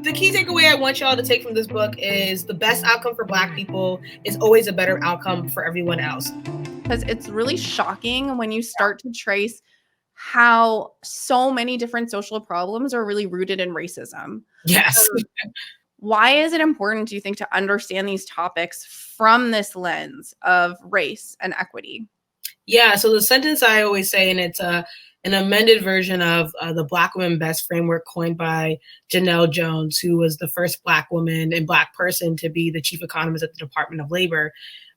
The key takeaway I want y'all to take from this book is the best outcome for Black people is always a better outcome for everyone else. Because it's really shocking when you start to trace how so many different social problems are really rooted in racism. Yes. Why is it important, do you think, to understand these topics from this lens of race and equity? Yeah, so the sentence I always say, and it's an amended version of the Black Women Best framework coined by Janelle Jones, who was the first Black woman and Black person to be the chief economist at the Department of Labor.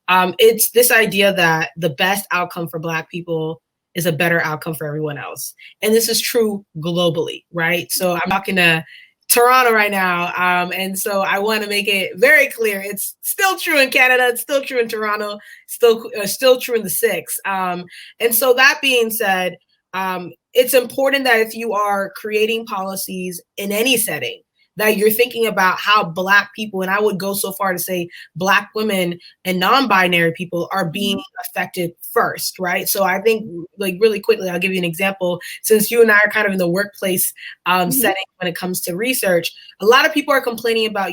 It's this idea that the best outcome for Black people is a better outcome for everyone else. And this is true globally, right? So I'm talking to Toronto right now. And so I want to make it very clear. It's still true in Canada. It's still true in Toronto, still true in the six. And so that being said, it's important that if you are creating policies in any setting, that you're thinking about how Black people, and I would go so far to say Black women and non-binary people are being affected first, right? So I think, like, really quickly, I'll give you an example. Since you and I are kind of in the workplace setting when it comes to research, a lot of people are complaining about,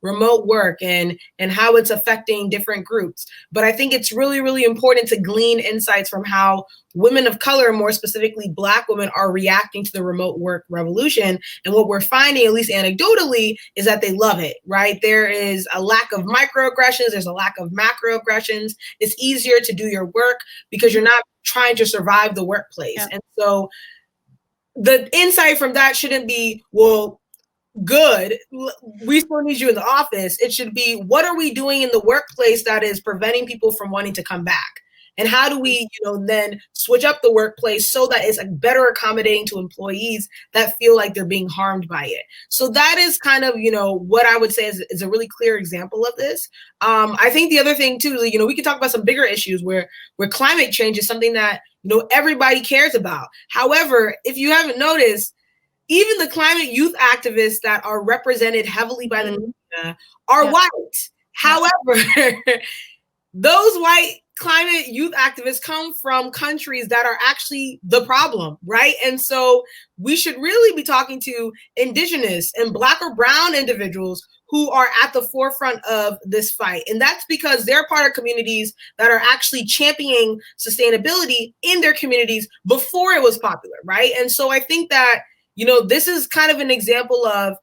remote work and how it's affecting different groups. But I think it's really, really important to glean insights from how women of color, more specifically Black women, are reacting to the remote work revolution. And what we're finding, at least anecdotally, is that they love it, right? There is a lack of microaggressions. There's a lack of macroaggressions. It's easier to do your work because you're not trying to survive the workplace. Yeah. And so the insight from that shouldn't be, well, good, we still need you in the office. It should be, what are we doing in the workplace that is preventing people from wanting to come back? And how do we, then switch up the workplace so that it's better accommodating to employees that feel like they're being harmed by it? So that is kind of, what I would say is a really clear example of this. I think the other thing too, we can talk about some bigger issues where climate change is something that, everybody cares about. However, if you haven't noticed, even the climate youth activists that are represented heavily by the media are white. However, those white climate youth activists come from countries that are actually the problem, right? And so we should really be talking to Indigenous and Black or brown individuals who are at the forefront of this fight. And that's because they're part of communities that are actually championing sustainability in their communities before it was popular, right? And so I think that, this is kind of an example of,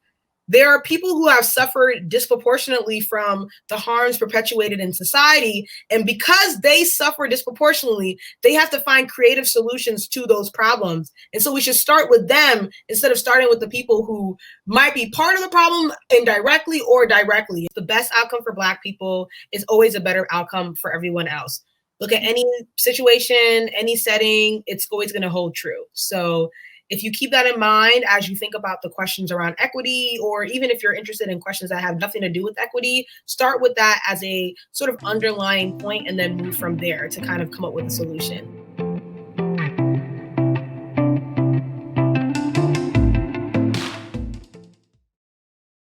there are people who have suffered disproportionately from the harms perpetuated in society. And because they suffer disproportionately, they have to find creative solutions to those problems. And so we should start with them instead of starting with the people who might be part of the problem indirectly or directly. The best outcome for Black people is always a better outcome for everyone else. Look at any situation, any setting, it's always going to hold true. So if you keep that in mind as you think about the questions around equity, or even if you're interested in questions that have nothing to do with equity, start with that as a sort of underlying point and then move from there to kind of come up with a solution.